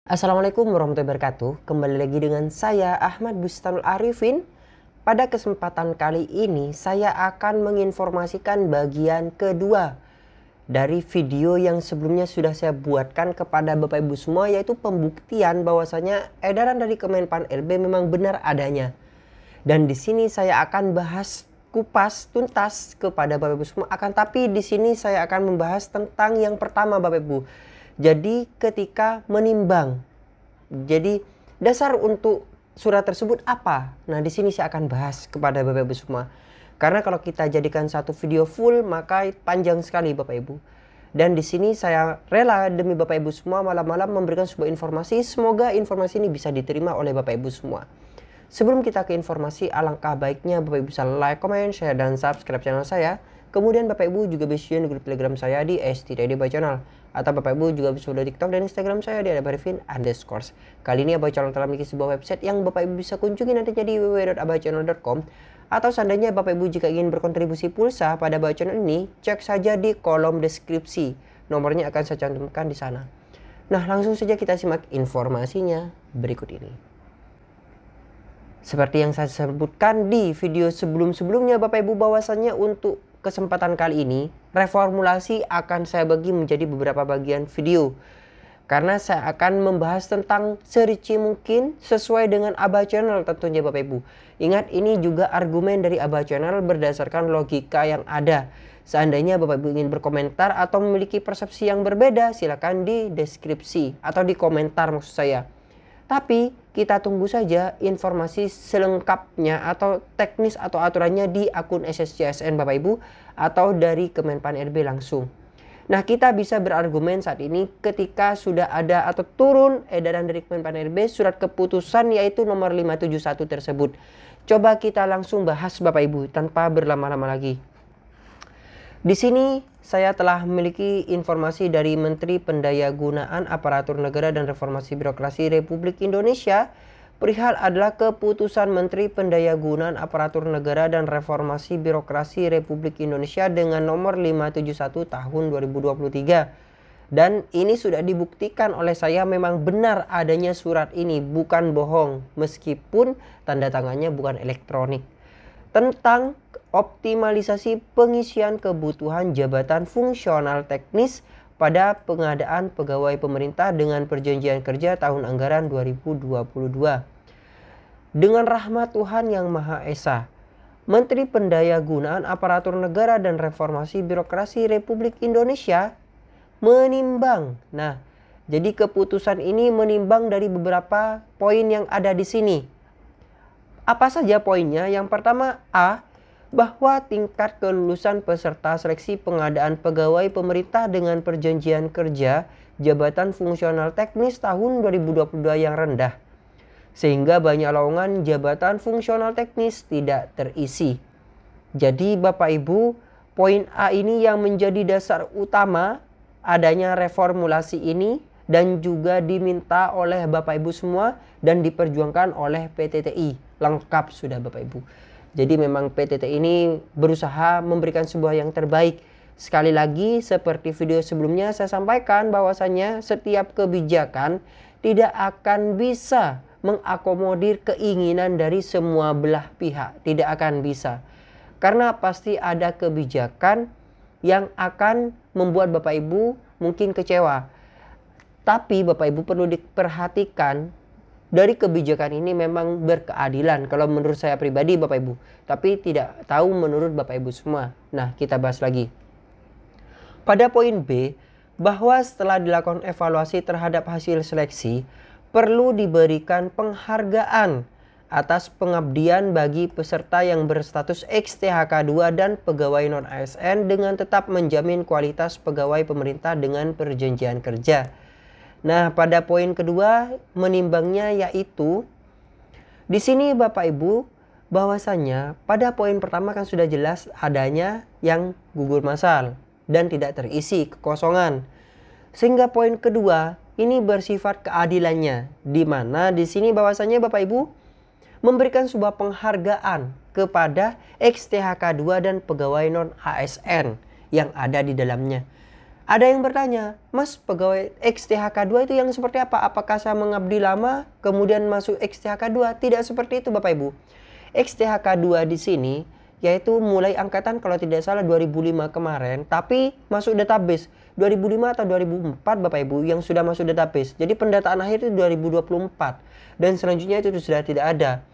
Assalamualaikum warahmatullahi wabarakatuh. Kembali lagi dengan saya Ahmad Bustanul Arifin. Pada kesempatan kali ini saya akan menginformasikan bagian kedua dari video yang sebelumnya sudah saya buatkan kepada Bapak Ibu semua, yaitu pembuktian bahwasanya edaran dari Kemenpan RB memang benar adanya. Dan di sini saya akan bahas kupas tuntas kepada Bapak Ibu semua. Tapi di sini saya akan membahas tentang yang pertama, Bapak Ibu. Jadi ketika menimbang, jadi dasar untuk surat tersebut apa? Nah, di sini saya akan bahas kepada Bapak Ibu semua. Karena kalau kita jadikan satu video full maka panjang sekali Bapak Ibu. Dan di sini saya rela demi Bapak Ibu semua malam-malam memberikan sebuah informasi. Semoga informasi ini bisa diterima oleh Bapak Ibu semua. Sebelum kita ke informasi, alangkah baiknya Bapak Ibu bisa like, comment, share, dan subscribe channel saya. Kemudian Bapak Ibu juga bisa join grup Telegram saya di @stdbaichanel. Atau Bapak Ibu juga bisa follow TikTok dan Instagram saya di @abarifin_. Kali ini Abai Channel telah memiliki sebuah website yang Bapak Ibu bisa kunjungi nantinya di www.abaichanel.com. Atau seandainya Bapak Ibu jika ingin berkontribusi pulsa pada Abai Channel ini, cek saja di kolom deskripsi. Nomornya akan saya cantumkan di sana. Nah, langsung saja kita simak informasinya berikut ini. Seperti yang saya sebutkan di video sebelum-sebelumnya Bapak Ibu, bahwasannya untuk kesempatan kali ini reformulasi akan saya bagi menjadi beberapa bagian video. Karena saya akan membahas tentang serinci mungkin sesuai dengan Abai Channel tentunya Bapak Ibu. Ingat, ini juga argumen dari Abai Channel berdasarkan logika yang ada. Seandainya Bapak Ibu ingin berkomentar atau memiliki persepsi yang berbeda, silakan di deskripsi atau di komentar maksud saya. Tapi kita tunggu saja informasi selengkapnya atau teknis atau aturannya di akun SSCSN Bapak Ibu atau dari Kemenpan RB langsung. Nah, kita bisa berargumen saat ini ketika sudah ada atau turun edaran dari Kemenpan RB surat keputusan yaitu nomor 571 tersebut. Coba kita langsung bahas Bapak Ibu tanpa berlama-lama lagi. Di sini saya telah memiliki informasi dari Menteri Pendayagunaan Aparatur Negara dan Reformasi Birokrasi Republik Indonesia. Perihal adalah keputusan Menteri Pendayagunaan Aparatur Negara dan Reformasi Birokrasi Republik Indonesia dengan nomor 571 tahun 2023. Dan ini sudah dibuktikan oleh saya memang benar adanya surat ini, bukan bohong, meskipun tanda tangannya bukan elektronik. Tentang optimalisasi pengisian kebutuhan jabatan fungsional teknis pada pengadaan pegawai pemerintah dengan perjanjian kerja tahun anggaran 2022. Dengan rahmat Tuhan Yang Maha Esa, Menteri Pendayagunaan Aparatur Negara dan Reformasi Birokrasi Republik Indonesia menimbang. Nah, jadi keputusan ini menimbang dari beberapa poin yang ada di sini. Apa saja poinnya? Yang pertama, A, bahwa tingkat kelulusan peserta seleksi pengadaan pegawai pemerintah dengan perjanjian kerja jabatan fungsional teknis tahun 2022 yang rendah, sehingga banyak lowongan jabatan fungsional teknis tidak terisi. Jadi Bapak Ibu, poin A ini yang menjadi dasar utama adanya reformulasi ini dan juga diminta oleh Bapak Ibu semua dan diperjuangkan oleh PTTI. Lengkap sudah Bapak Ibu. Jadi memang PTT ini berusaha memberikan sebuah yang terbaik. Sekali lagi seperti video sebelumnya saya sampaikan bahwasannya setiap kebijakan tidak akan bisa mengakomodir keinginan dari semua belah pihak. Tidak akan bisa. Karena pasti ada kebijakan yang akan membuat Bapak Ibu mungkin kecewa. Tapi Bapak Ibu perlu diperhatikan, dari kebijakan ini memang berkeadilan kalau menurut saya pribadi Bapak Ibu. Tapi tidak tahu menurut Bapak Ibu semua. Nah, kita bahas lagi. Pada poin B, bahwa setelah dilakukan evaluasi terhadap hasil seleksi, perlu diberikan penghargaan atas pengabdian bagi peserta yang berstatus XTHK2 dan pegawai non-ASN dengan tetap menjamin kualitas pegawai pemerintah dengan perjanjian kerja. Nah, pada poin kedua menimbangnya yaitu di sini Bapak Ibu bahwasannya pada poin pertama kan sudah jelas adanya yang gugur massal dan tidak terisi kekosongan. Sehingga poin kedua ini bersifat keadilannya, di mana di sini bahwasannya Bapak Ibu memberikan sebuah penghargaan kepada XTHK2 dan pegawai non ASN yang ada di dalamnya. Ada yang bertanya, Mas, pegawai XTHK2 itu yang seperti apa? Apakah saya mengabdi lama kemudian masuk XTHK2? Tidak seperti itu Bapak Ibu. XTHK2 di sini yaitu mulai angkatan kalau tidak salah 2005 kemarin, tapi masuk database 2005 atau 2004 Bapak Ibu yang sudah masuk database. Jadi pendataan akhir itu 2024 dan selanjutnya itu sudah tidak ada.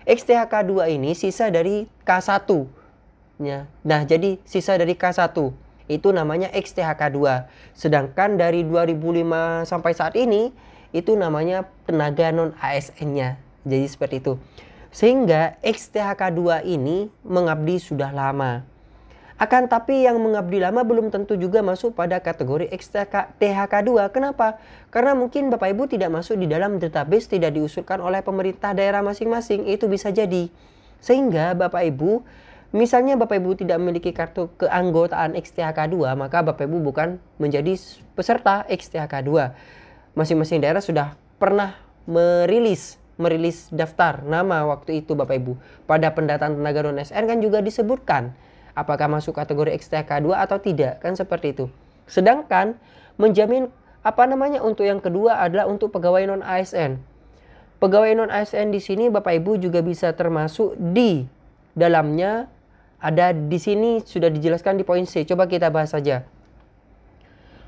XTHK2 ini sisa dari K1 ya. Nah, jadi sisa dari K1 itu namanya XTHK2. Sedangkan dari 2005 sampai saat ini itu namanya tenaga non ASN-nya. Jadi seperti itu. Sehingga XTHK2 ini mengabdi sudah lama. Akan tapi yang mengabdi lama belum tentu juga masuk pada kategori XTHK2. Kenapa? Karena mungkin Bapak Ibu tidak masuk di dalam database, tidak diusulkan oleh pemerintah daerah masing-masing. Itu bisa jadi. Sehingga Bapak Ibu, misalnya Bapak Ibu tidak memiliki kartu keanggotaan XTHK2, maka Bapak Ibu bukan menjadi peserta XTHK2. Masing-masing daerah sudah pernah merilis daftar nama waktu itu Bapak Ibu. Pada pendataan tenaga non-ASN kan juga disebutkan apakah masuk kategori XTHK2 atau tidak, kan seperti itu. Sedangkan menjamin untuk yang kedua adalah untuk pegawai non-ASN. Pegawai non-ASN di sini Bapak Ibu juga bisa termasuk di dalamnya. Ada di sini sudah dijelaskan di poin C. Coba kita bahas saja.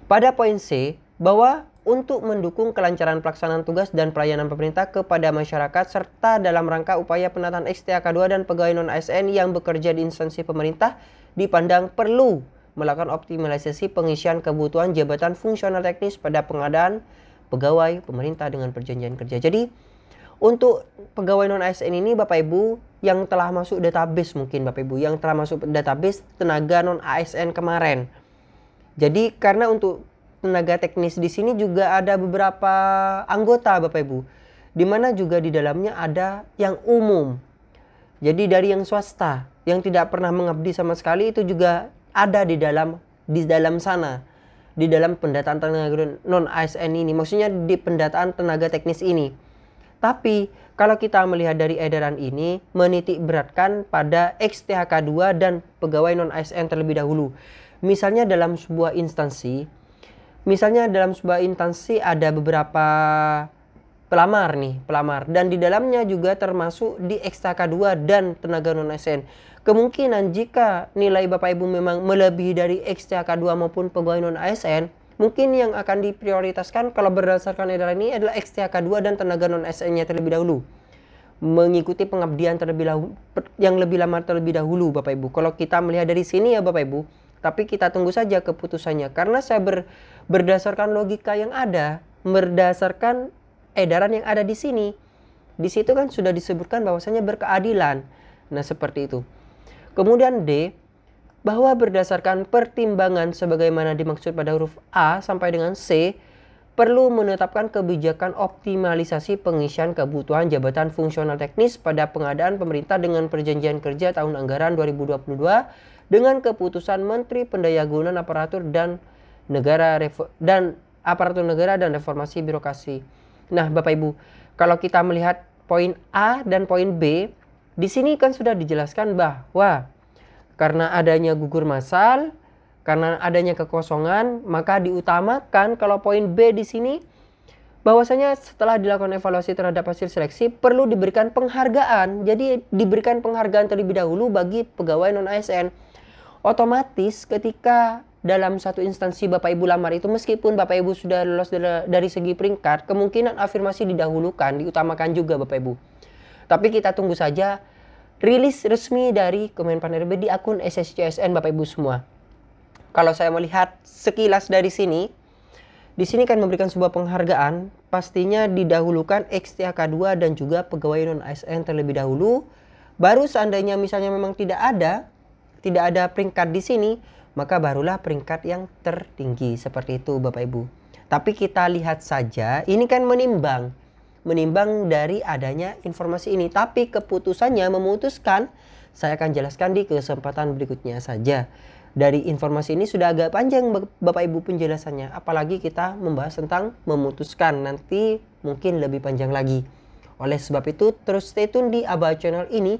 Pada poin C, bahwa untuk mendukung kelancaran pelaksanaan tugas dan pelayanan pemerintah kepada masyarakat serta dalam rangka upaya penataan XTHK2 dan pegawai non-ASN yang bekerja di instansi pemerintah dipandang perlu melakukan optimalisasi pengisian kebutuhan jabatan fungsional teknis pada pengadaan pegawai pemerintah dengan perjanjian kerja. Jadi untuk pegawai non-ASN ini Bapak Ibu yang telah masuk database, mungkin Bapak Ibu yang telah masuk database tenaga non-ASN kemarin. Jadi karena untuk tenaga teknis di sini juga ada beberapa anggota Bapak Ibu, di mana juga di dalamnya ada yang umum. Jadi dari yang swasta yang tidak pernah mengabdi sama sekali itu juga ada di dalam sana, di dalam pendataan tenaga non-ASN ini. Maksudnya di pendataan tenaga teknis ini. Tapi kalau kita melihat dari edaran ini menitik beratkan pada XTHK2 dan pegawai non-ASN terlebih dahulu. Misalnya dalam sebuah instansi ada beberapa pelamar dan di dalamnya juga termasuk di XTHK2 dan tenaga non-ASN. Kemungkinan jika nilai Bapak Ibu memang melebihi dari XTHK2 maupun pegawai non-ASN, mungkin yang akan diprioritaskan kalau berdasarkan edaran ini adalah XTHK2 dan tenaga non-ASN-nya terlebih dahulu. Mengikuti pengabdian yang lebih lama terlebih dahulu Bapak Ibu. Kalau kita melihat dari sini ya Bapak Ibu, tapi kita tunggu saja keputusannya. Karena saya berdasarkan logika yang ada, berdasarkan edaran yang ada di sini. Di situ kan sudah disebutkan bahwasanya berkeadilan. Nah seperti itu. Kemudian D, bahwa berdasarkan pertimbangan sebagaimana dimaksud pada huruf A sampai dengan C, perlu menetapkan kebijakan optimalisasi pengisian kebutuhan jabatan fungsional teknis pada pengadaan pemerintah dengan perjanjian kerja tahun anggaran 2022 dengan keputusan Menteri Pendayagunaan Aparatur Negara dan Reformasi Birokrasi. Nah, Bapak Ibu, kalau kita melihat poin A dan poin B, di sini kan sudah dijelaskan bahwa karena adanya gugur massal, karena adanya kekosongan, maka diutamakan kalau poin B di sini bahwasanya setelah dilakukan evaluasi terhadap hasil seleksi perlu diberikan penghargaan. Jadi diberikan penghargaan terlebih dahulu bagi pegawai non-ASN. Otomatis ketika dalam satu instansi Bapak Ibu lamar itu, meskipun Bapak Ibu sudah lolos dari segi peringkat, kemungkinan afirmasi didahulukan, diutamakan juga Bapak Ibu. Tapi kita tunggu saja rilis resmi dari Kemenpan RB di akun SSCSN Bapak Ibu semua. Kalau saya melihat sekilas dari sini, di sini kan memberikan sebuah penghargaan, pastinya didahulukan XTHK2 dan juga pegawai non-ASN terlebih dahulu. Baru seandainya misalnya memang tidak ada peringkat di sini, maka barulah peringkat yang tertinggi. Seperti itu Bapak Ibu. Tapi kita lihat saja, ini kan menimbang dari adanya informasi ini. Tapi keputusannya memutuskan, saya akan jelaskan di kesempatan berikutnya saja. Dari informasi ini sudah agak panjang Bapak Ibu penjelasannya. Apalagi kita membahas tentang memutuskan, nanti mungkin lebih panjang lagi. Oleh sebab itu terus stay tune di Aba Channel ini,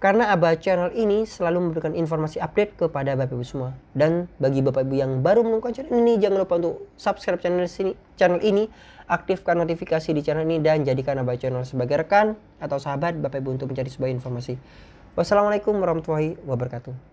Karena Abah Channel ini selalu memberikan informasi update kepada Bapak Ibu semua. Dan bagi Bapak Ibu yang baru menemukan channel ini, jangan lupa untuk subscribe channel ini, aktifkan notifikasi di channel ini, dan jadikan Abah Channel sebagai rekan atau sahabat Bapak Ibu untuk mencari sebuah informasi. Wassalamualaikum warahmatullahi wabarakatuh.